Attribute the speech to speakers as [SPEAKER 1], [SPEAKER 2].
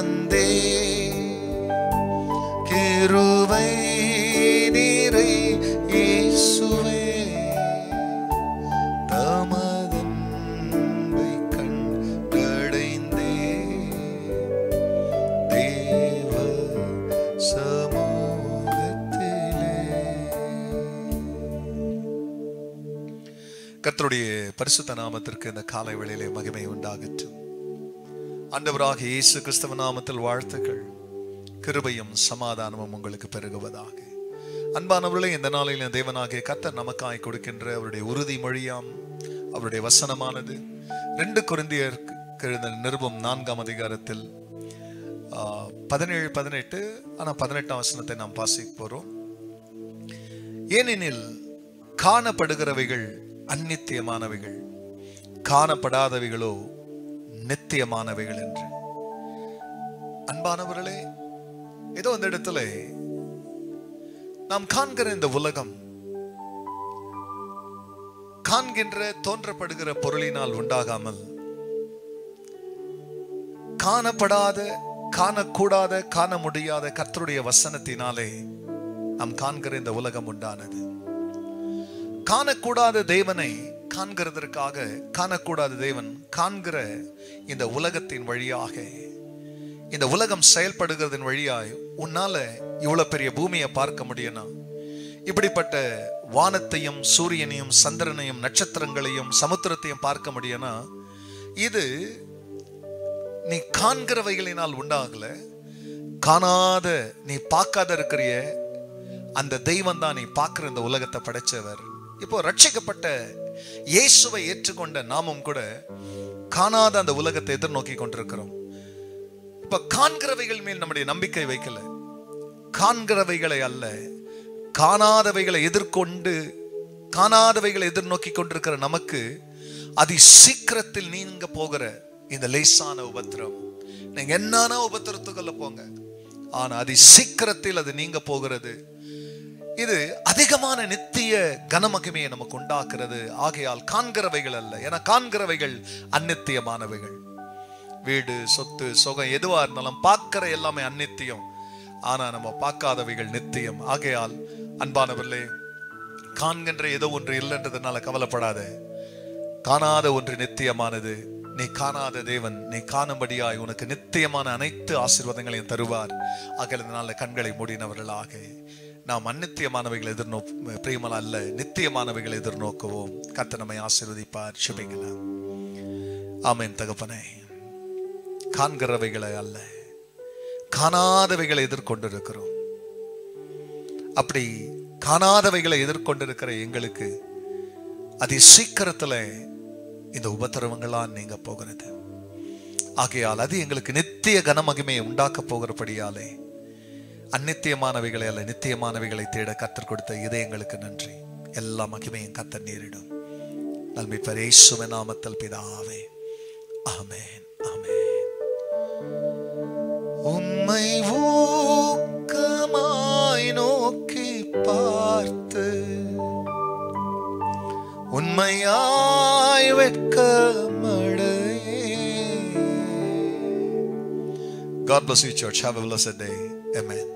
[SPEAKER 1] வந்தே கிருபை நீரை இயேசுவே தமதன்பை கண்டடைந்தே தேவ சமூகத்திலே. கர்த்தருடைய பரிசுத்த நாமத்திற்கு இந்த காலை வேளையிலே மகிமை உண்டாகட்டும். ஆண்டவராகிய இயேசு கிறிஸ்துவ நாமத்தில் வாழ்த்துக்கள். கிருபையும் சமாதானமும் உங்களுக்கு பெருகுவதாக. அன்பானவர்களே, இந்த நாளில் தேவனாகிய கர்த்தர் நமக்காய் கொடுக்கின்ற அவருடைய உறுதிமொழியாம் அவருடைய வசனமானது 2 கொரிந்தியருக்கு எழுதின நிருபம் 4ஆம் அதிகாரத்தில் 17-18 ஆனால் 18ஆம் வசனத்தை நாம் வாசிக்க போறோம். ஏனெனில் காணப்படுகிறவைகள் அநித்தியமானவைகள், காணப்படாதவைகளோ நித்தியமானவைகள் என்று. அன்பானவர்களே, ஏதோ அந்த இடத்துல நாம் காண்கிற இந்த உலகம் காண்கின்ற தோன்றப்படுகிற பொருளினால் உண்டாகாமல் காணப்படாத, காணக்கூடாத, காண முடியாத கர்த்தருடைய வசனத்தினாலே நாம் காண்கிற இந்த உலகம் உண்டானது. காணக்கூடாத தேவனை காண்கிறதற்காக, காணக்கூடாத தேவன் காண்கிற இந்த உலகத்தின் வழியாக, இந்த உலகம் செயல்படுகிறதன் வழியாய் உன்னால இவ்வளவு பெரிய பூமியை பார்க்க முடியும்னா, இப்படிப்பட்ட வானத்தையும் சூரியனையும் சந்திரனையும் நட்சத்திரங்களையும் சமுத்திரத்தையும் பார்க்க முடியும்னா, இது நீ காண்கிறவைகளினால் உண்டாகல. காணாத, நீ பார்க்காத இருக்கிறிய அந்த தெய்வம் தான் நீ பார்க்கிற இந்த உலகத்தை படைச்சவர். இப்போ ரட்சிக்கப்பட்ட இயேசுவை ஏற்றுக்கொண்ட நாமும் கூட காணாத அந்த உலகத்தை எதிர்நோக்கி கொண்டிருக்கிறோம். இப்ப காண்கிறவைகள் மேல் நம்முடைய நம்பிக்கை வைக்கல, காண்கிறவைகளை அல்ல, காணாதவைகளை எதிர்கொண்டு, காணாதவைகளை எதிர்நோக்கி கொண்டிருக்கிற நமக்கு அதி சீக்கிரத்தில் நீங்க போகிற இந்த லேசான உபத்திரம், நீங்க என்னன்னா உபத்திரத்துக்குள்ள போங்க, ஆனா அதி சீக்கிரத்தில் அது நீங்க போகிறது. இது அதிகமான நித்திய கனமகிமையை நமக்கு உண்டாக்குறது. ஆகையால் காண்கிறவைகள் அல்ல, ஏன்னா காண்கிறவைகள் அநித்தியமானவைகள். வீடு, சொத்து, சுகம் எதுவா இருந்தாலும் பார்க்கிற எல்லாமே அநித்தியம், ஆனா நம்ம பார்க்காதவைகள் நித்தியம். ஆகையால் அன்பானவர்களே, காண்கின்ற ஏதோ ஒன்று இல்லைன்றதுனால கவலைப்படாத. காணாத ஒன்று நித்தியமானது. நீ காணாத தேவன் நீ காணும்படியாய் உனக்கு நித்தியமான அனைத்து ஆசீர்வாதங்களையும் தருவார். ஆகையால் கண்களை மூடினவர்களாக நாம் அநித்தியமானவைகளை பிரியமலா அல்ல, நித்தியமானவைகளை எதிர்நோக்குவோம். கர்த்தர் நம்மை ஆசீர்வதிப்பார். ஜெபிக்கலாம். ஆமென். தகப்பனே, காண்கிறவைகளை அல்ல, காணாதவைகளை எதிர்கொண்டிருக்கிறோம். அப்படி காணாதவைகளை எதிர்கொண்டிருக்கிற எங்களுக்கு அதி சீக்கிரத்துல இந்த உபத்திரவங்களாம் நீங்க போகிறது. ஆகையால் அது எங்களுக்கு நித்திய கனமகிமையை உண்டாக்க போகிறபடியாலே அநித்தியமானவைகளை அல்ல, நித்தியமானவைகளை தேட கர்த்தர் கொடுத்த இதயங்களுக்கு நன்றி. எல்லா மகிமையும் கர்த்தர் நேரிடும். நல்மீட்பர் இயேசுவின் நாமத்தில் பிதாவே, ஆமென், ஆமென். உம்மை ஊக்கமாய் நோக்கி பார்த்து உண்மையாய் வெட்கமடையே. God bless you, church. Have a blessed day. Amen.